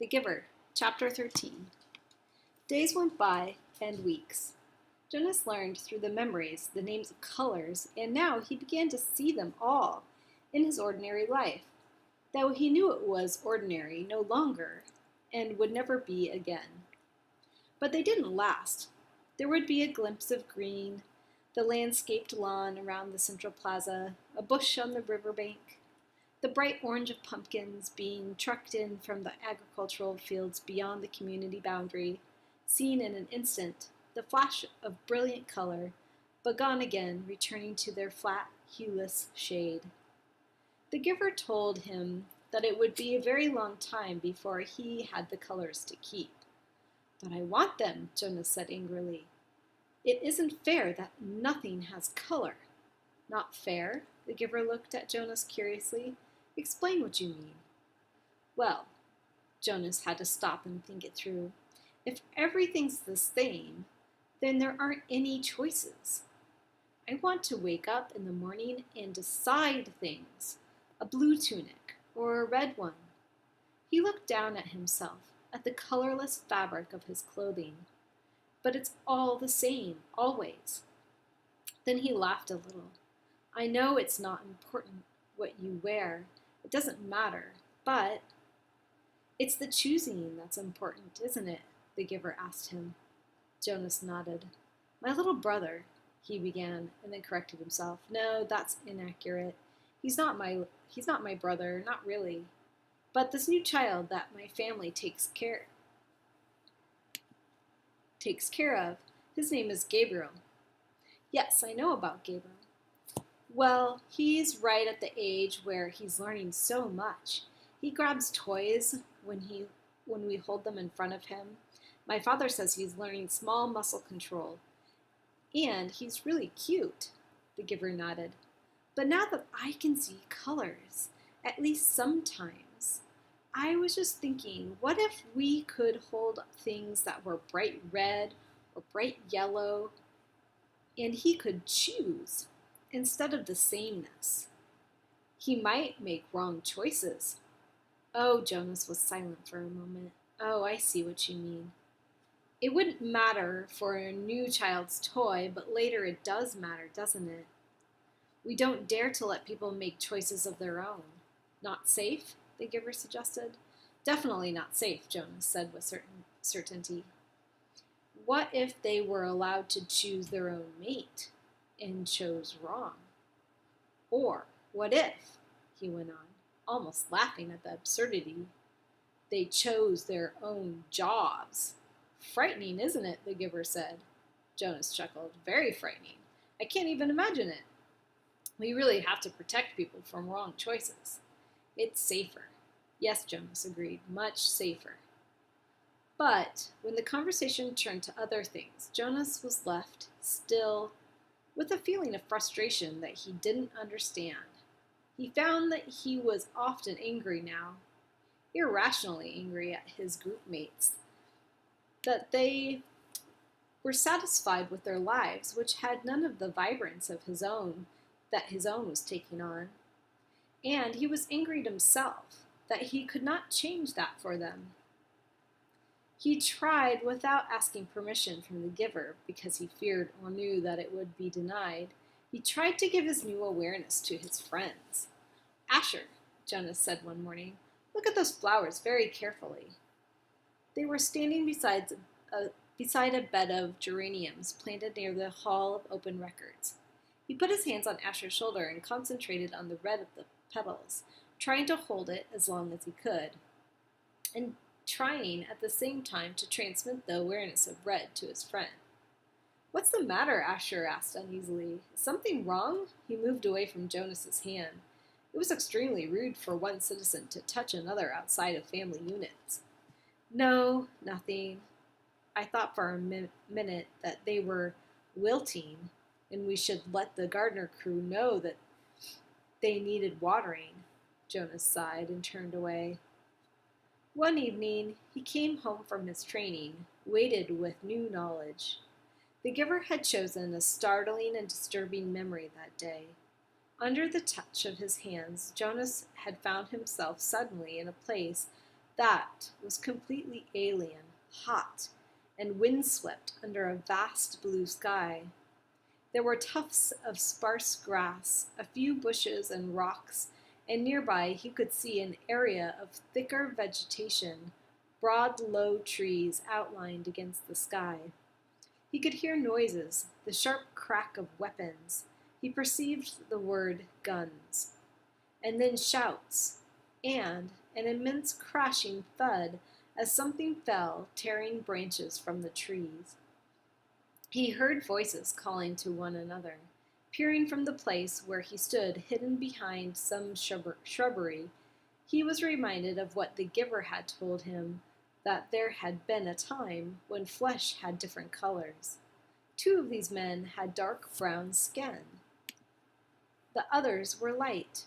The Giver, Chapter 13. Days went by, and weeks. Jonas learned through the memories the names of colors, and now he began to see them all in his ordinary life, though he knew it was ordinary no longer and would never be again. But they didn't last. There would be a glimpse of green, the landscaped lawn around the central plaza, a bush on the riverbank, the bright orange of pumpkins being trucked in from the agricultural fields beyond the community boundary, seen in an instant, the flash of brilliant color, but gone again, returning to their flat, hueless shade. The Giver told him that it would be a very long time before he had the colors to keep. "But I want them," Jonas said angrily. "It isn't fair that nothing has color." "Not fair?" The Giver looked at Jonas curiously. "Explain what you mean." "Well," Jonas had to stop and think it through, "if everything's the same, then there aren't any choices. I want to wake up in the morning and decide things. A blue tunic or a red one." He looked down at himself, at the colorless fabric of his clothing. "But it's all the same, always." Then he laughed a little. "I know it's not important what you wear. It doesn't matter, but—" "It's the choosing that's important, isn't it?" the Giver asked him. Jonas nodded. "My little brother," he began, and then corrected himself. "No, that's inaccurate. He's not my brother, not really. But this new child that my family takes care of, his name is Gabriel." "Yes, I know about Gabriel." "Well, he's right at the age where he's learning so much. He grabs toys when we hold them in front of him. My father says he's learning small muscle control. And he's really cute." The Giver nodded. "But now that I can see colors, at least sometimes, I was just thinking, what if we could hold things that were bright red or bright yellow, and he could choose instead of the sameness? He might make wrong choices." "Oh," Jonas was silent for a moment. "Oh, I see what you mean. It wouldn't matter for a new child's toy, but later it does matter, doesn't it? We don't dare to let people make choices of their own." "Not safe?" the Giver suggested. "Definitely not safe," Jonas said with certainty. "What if they were allowed to choose their own mate and chose wrong? Or what if," he went on, almost laughing at the absurdity, "they chose their own jobs?" "Frightening, isn't it?" the Giver said. Jonas chuckled. "Very frightening. I can't even imagine it. We really have to protect people from wrong choices. It's safer." "Yes," Jonas agreed, "much safer." But when the conversation turned to other things, Jonas was left, still, with a feeling of frustration that he didn't understand. He found that he was often angry now, irrationally angry at his group mates, that they were satisfied with their lives, which had none of the vibrance of his own that his own was taking on. And he was angry at himself that he could not change that for them. He tried, without asking permission from the Giver, because he feared or knew that it would be denied, he tried to give his new awareness to his friends. "Asher," Jonas said one morning, "look at those flowers very carefully." They were standing beside a bed of geraniums planted near the Hall of Open Records. He put his hands on Asher's shoulder and concentrated on the red of the petals, trying to hold it as long as he could, and trying at the same time to transmit the awareness of red to his friend. "What's the matter?" Asher asked uneasily. "Is something wrong?" He moved away from Jonas's hand. It was extremely rude for one citizen to touch another outside of family units. "No, nothing. I thought for a minute that they were wilting, and we should let the gardener crew know that they needed watering." Jonas sighed and turned away. One evening, he came home from his training, weighted with new knowledge. The Giver had chosen a startling and disturbing memory that day. Under the touch of his hands, Jonas had found himself suddenly in a place That was completely alien, hot, and windswept under a vast blue sky. There were tufts of sparse grass, a few bushes and rocks, and nearby he could see an area of thicker vegetation, broad, low trees outlined against the sky. He could hear noises, the sharp crack of weapons. He perceived the word guns, and then shouts, and an immense crashing thud as something fell, tearing branches from the trees. He heard voices calling to one another. Peering from the place where he stood hidden behind some shrubbery, he was reminded of what the giver had told him, that there had been a time when flesh had different colors. Two of these men had dark brown skin. The others were light.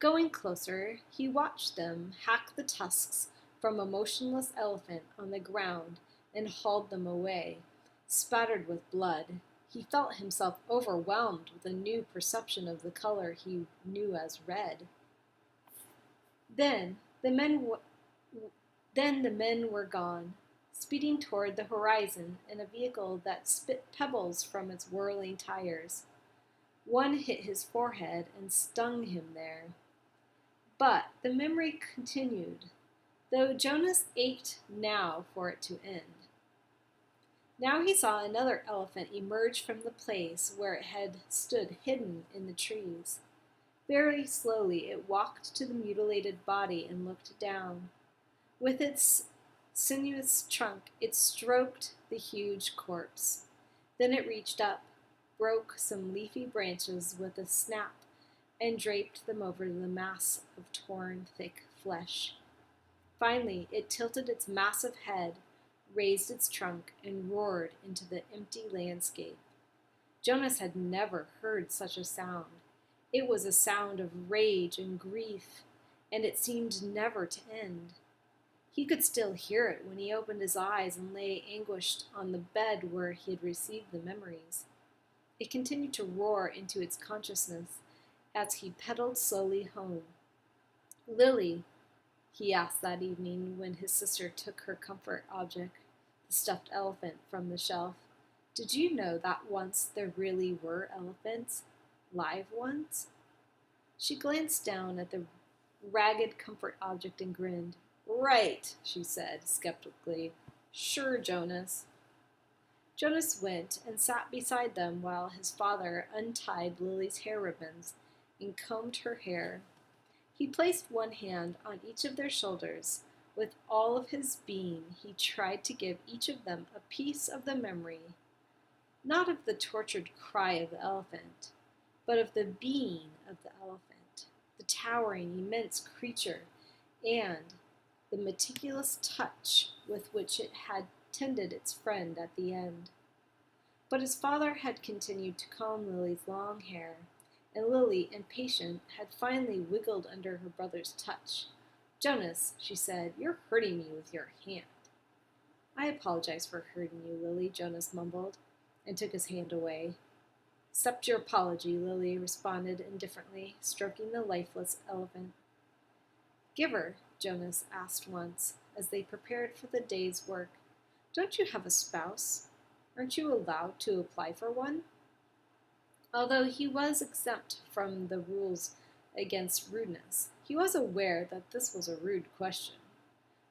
Going closer, he watched them hack the tusks from a motionless elephant on the ground and hauled them away, spattered with blood. He felt himself overwhelmed with a new perception of the color he knew as red. Then the men were gone, speeding toward the horizon in a vehicle that spit pebbles from its whirling tires. One hit his forehead and stung him there. But the memory continued, though Jonas ached now for it to end. Now he saw another elephant emerge from the place where it had stood hidden in the trees. Very slowly it walked to the mutilated body and looked down. With its sinuous trunk it stroked the huge corpse. Then it reached up, broke some leafy branches with a snap, and draped them over the mass of torn, thick flesh. Finally it tilted its massive head, raised its trunk, and roared into the empty landscape. Jonas had never heard such a sound. It was a sound of rage and grief, and it seemed never to end. He could still hear it when he opened his eyes and lay anguished on the bed where he had received the memories. It continued to roar into its consciousness as he pedaled slowly home. "Lily," he asked that evening when his sister took her comfort object, the stuffed elephant, from the shelf, "did you know that once there really were elephants? Live ones?" She glanced down at the ragged comfort object and grinned. "Right," she said skeptically. "Sure, Jonas." Jonas went and sat beside them while his father untied Lily's hair ribbons and combed her hair. He placed one hand on each of their shoulders. With all of his being, he tried to give each of them a piece of the memory, not of the tortured cry of the elephant, but of the being of the elephant, the towering, immense creature, and the meticulous touch with which it had tended its friend at the end. But his father had continued to comb Lily's long hair, and Lily, impatient, had finally wiggled under her brother's touch. "Jonas," she said, "you're hurting me with your hand." "I apologize for hurting you, Lily," Jonas mumbled, and took his hand away. "Accept your apology," Lily responded indifferently, stroking the lifeless elephant. "Giver," Jonas asked once, as they prepared for the day's work, "don't you have a spouse? Aren't you allowed to apply for one?" Although he was exempt from the rules against rudeness, he was aware that this was a rude question.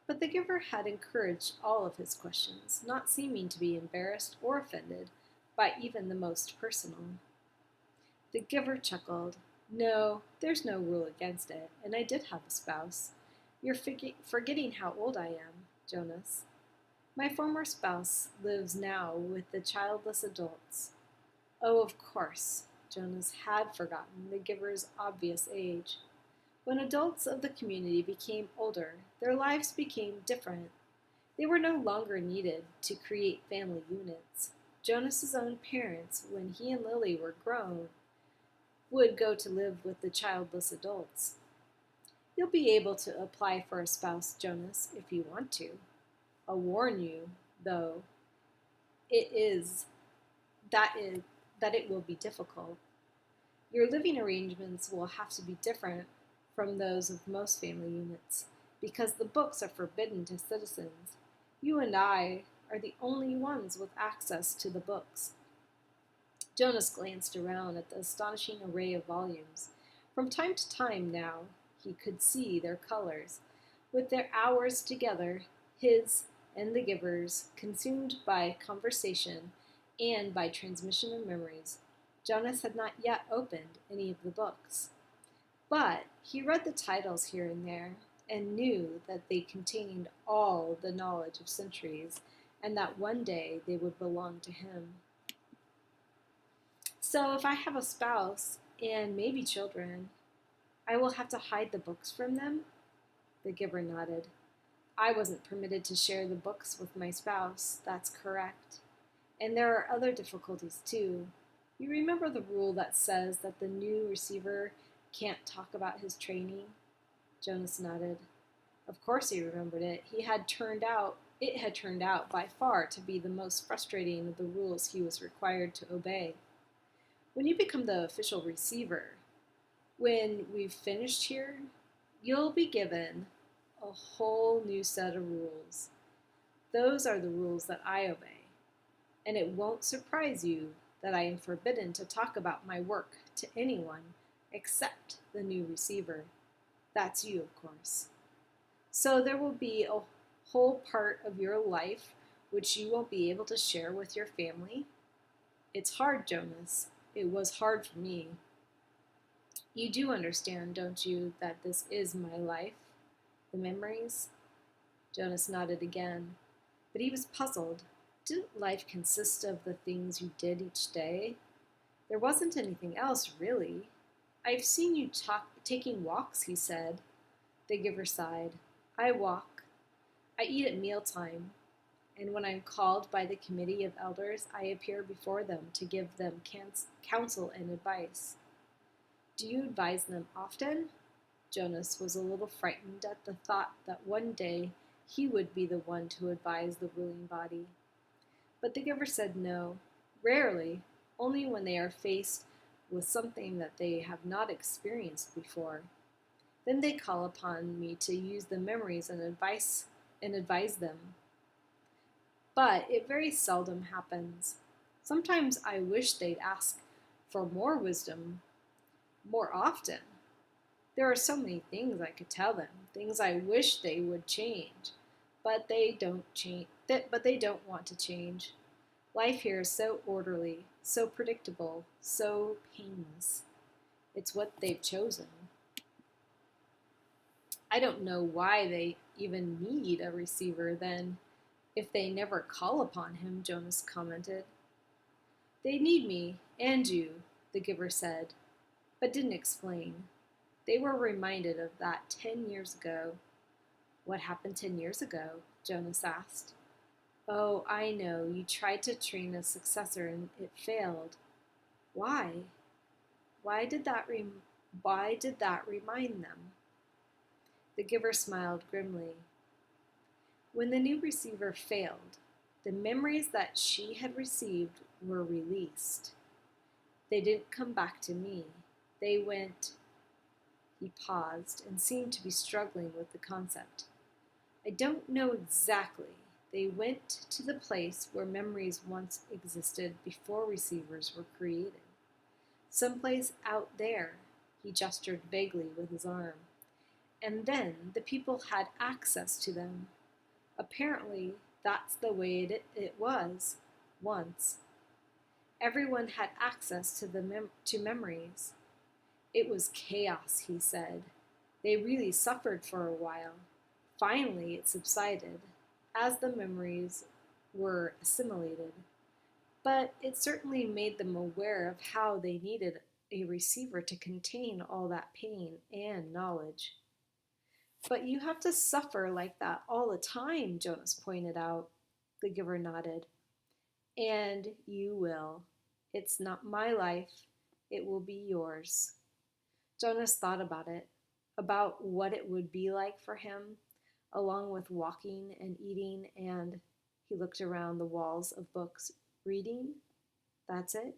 But the giver had encouraged all of his questions, not seeming to be embarrassed or offended by even the most personal. The giver chuckled. "No, there's no rule against it, and I did have a spouse. You're forgetting how old I am, Jonas. My former spouse lives now with the childless adults." Oh, of course, Jonas had forgotten the giver's obvious age. When adults of the community became older, their lives became different. They were no longer needed to create family units. Jonas's own parents, when he and Lily were grown, would go to live with the childless adults. "You'll be able to apply for a spouse, Jonas, if you want to. I'll warn you, though, that it will be difficult. Your living arrangements will have to be different from those of most family units. because the books are forbidden to citizens. You and I are the only ones with access to the books." Jonas glanced around at the astonishing array of volumes. From time to time now he could see their colors, with their hours together, his and the giver's, consumed by conversation and by transmission of memories. Jonas had not yet opened any of the books. But he read the titles here and there, and knew that they contained all the knowledge of centuries, and that one day they would belong to him. "So if I have a spouse, and maybe children, I will have to hide the books from them?" The giver nodded. "I wasn't permitted to share the books with my spouse, that's correct. And there are other difficulties too. You remember the rule that says that the new receiver can't talk about his training?" Jonas nodded. Of course he remembered it. It had turned out by far to be the most frustrating of the rules he was required to obey. "When you become the official receiver, when we've finished here, you'll be given a whole new set of rules. Those are the rules that I obey. And it won't surprise you that I am forbidden to talk about my work to anyone except the new receiver. That's you, of course. So there will be a whole part of your life which you won't be able to share with your family. It's hard, Jonas. It was hard for me. You do understand, don't you, that this is my life? The memories?" Jonas nodded again, but he was puzzled. Didn't life consist of the things you did each day? There wasn't anything else, really. "I've seen you taking walks," he said. The giver sighed. "I walk. I eat at mealtime. And when I'm called by the committee of elders, I appear before them to give them counsel and advice." "Do you advise them often?" Jonas was a little frightened at the thought that one day he would be the one to advise the ruling body. But the giver said no. Rarely, only when they are faced with something that they have not experienced before. Then they call upon me to use the memories and advise them. But it very seldom happens. Sometimes I wish they'd ask for more wisdom more often. There are so many things I could tell them, things I wish they would change, but they don't want to change. Life here is so orderly, so predictable, so painless. It's what they've chosen. I don't know why they even need a receiver then, if they never call upon him," Jonas commented. "They need me, and you," the giver said, but didn't explain. They were reminded of that 10 years ago. "What happened 10 years ago?" Jonas asked. "Oh, I know, you tried to train a successor and it failed. Why? Why did that remind them?" The giver smiled grimly. "When the new receiver failed, the memories that she had received were released. They didn't come back to me. They went—" He paused and seemed to be struggling with the concept. "I don't know exactly. They went to the place where memories once existed before receivers were created. Someplace out there," he gestured vaguely with his arm. "And then the people had access to them. Apparently, that's the way it was, once. Everyone had access to memories. It was chaos," he said. "They really suffered for a while. Finally, it subsided, as the memories were assimilated. But it certainly made them aware of how they needed a receiver to contain all that pain and knowledge." "But you have to suffer like that all the time," Jonas pointed out. The giver nodded. "And you will. It's not my life. It will be yours." Jonas thought about it, about what it would be like for him, along with walking and eating, and he looked around the walls of books. "Reading? That's it?"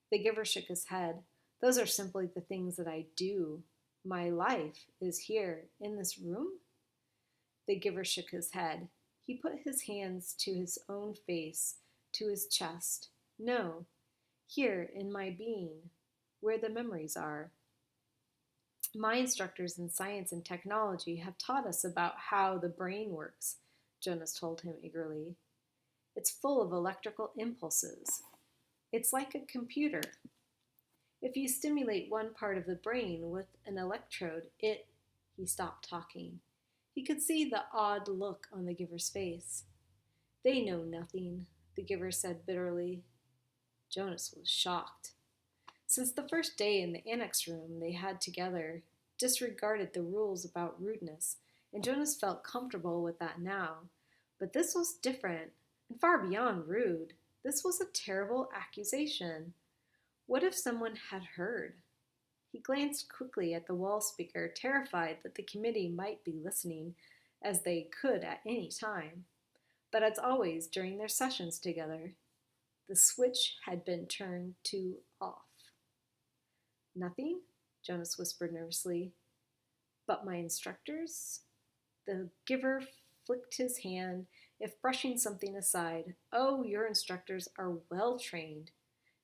The giver shook his head. "Those are simply the things that I do. My life is here, in this room, The giver shook his head. He put his hands to his own face, to his chest. No, here in my being, where the memories are. My instructors in science and technology have taught us about how the brain works, Jonas told him eagerly. It's full of electrical impulses. It's like a computer. If you stimulate one part of the brain with an electrode, He stopped talking. He could see the odd look on the giver's face. They know nothing, the giver said bitterly. Jonas was shocked. Since the first day in the annex room they had together, disregarded the rules about rudeness, and Jonas felt comfortable with that now. But this was different, and far beyond rude. This was a terrible accusation. What if someone had heard? He glanced quickly at the wall speaker, terrified that the committee might be listening, as they could at any time. But as always during their sessions together, the switch had been turned to off. Nothing? Jonas whispered nervously. But my instructors? The giver flicked his hand, if brushing something aside. Oh, your instructors are well trained.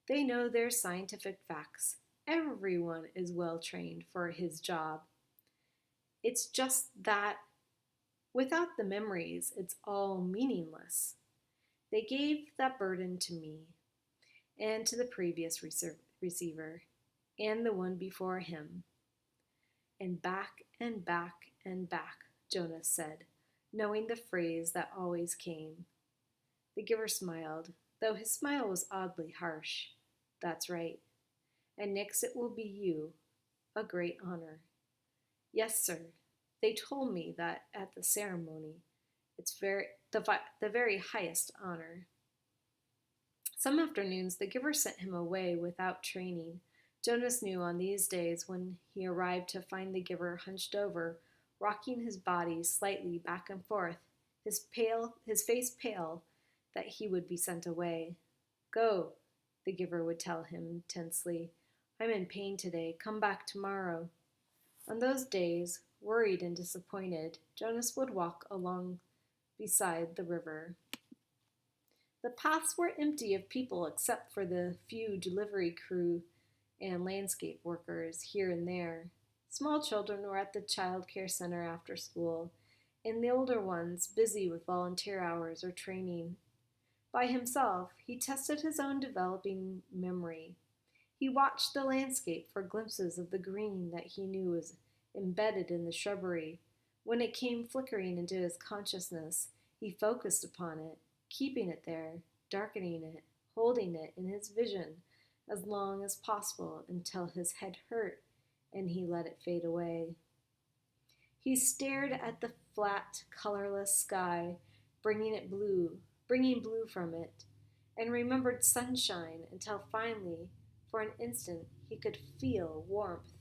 They know their scientific facts. Everyone is well trained for his job. It's just that without the memories, it's all meaningless. They gave that burden to me and to the previous receiver and the one before him. And back and back and back, Jonas said, knowing the phrase that always came. The giver smiled, though his smile was oddly harsh. That's right. And next it will be you, a great honor. Yes, sir. They told me that at the ceremony. It's the very highest honor. Some afternoons the giver sent him away without training. Jonas knew on these days when he arrived to find the giver hunched over, rocking his body slightly back and forth, his face pale, that he would be sent away. Go, the giver would tell him tensely. I'm in pain today. Come back tomorrow. On those days, worried and disappointed, Jonas would walk along beside the river. The paths were empty of people except for the few delivery crew and landscape workers here and there. Small children were at the child care center after school, and the older ones busy with volunteer hours or training. By himself, he tested his own developing memory. He watched the landscape for glimpses of the green that he knew was embedded in the shrubbery. When it came flickering into his consciousness, he focused upon it, keeping it there, darkening it, holding it in his vision as long as possible until his head hurt and he let it fade away. He stared at the flat, colorless sky, bringing blue from it, and remembered sunshine until finally, for an instant, he could feel warmth.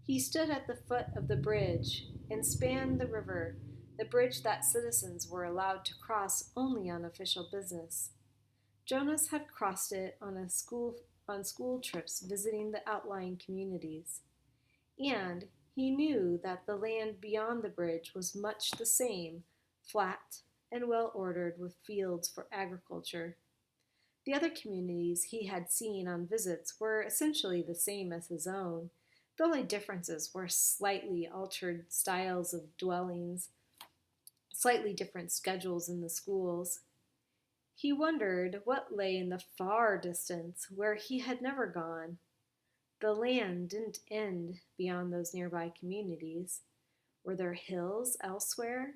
He stood at the foot of the bridge and spanned the river, the bridge that citizens were allowed to cross only on official business. Jonas had crossed it on school trips visiting the outlying communities, and he knew that the land beyond the bridge was much the same, flat and well ordered with fields for agriculture. The other communities he had seen on visits were essentially the same as his own. The only differences were slightly altered styles of dwellings, slightly different schedules in the schools. He wondered what lay in the far distance where he had never gone. The land didn't end beyond those nearby communities. Were there hills elsewhere?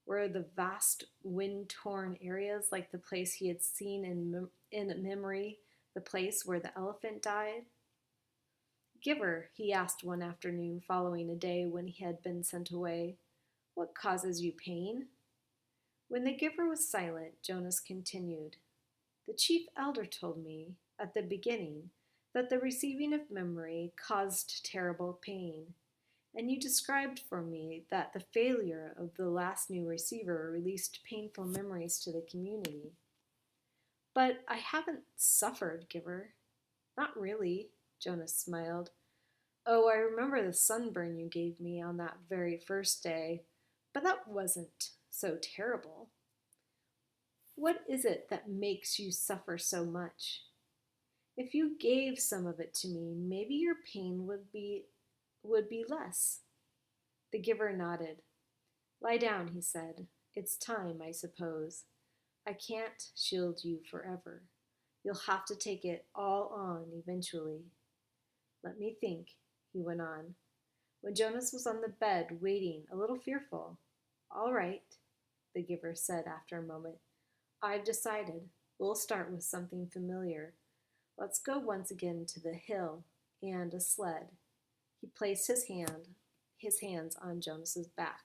Were the vast wind-torn areas like the place he had seen in memory, the place where the elephant died? Giver, he asked one afternoon following a day when he had been sent away, what causes you pain? When the giver was silent, Jonas continued, the chief elder told me at the beginning that the receiving of memory caused terrible pain, and you described for me that the failure of the last new receiver released painful memories to the community. But I haven't suffered, Giver. Not really, Jonas smiled. Oh, I remember the sunburn you gave me on that very first day, But that wasn't so terrible. What is it that makes you suffer so much? If you gave some of it to me, maybe your pain would be less. The giver nodded. Lie down, he said. It's time, I suppose. I can't shield you forever. You'll have to take it all on eventually. Let me think, he went on. When Jonas was on the bed, waiting, a little fearful. All right, the giver said after a moment. I've decided. We'll start with something familiar. Let's go once again to the hill and a sled. He placed his hands on Jonas's back.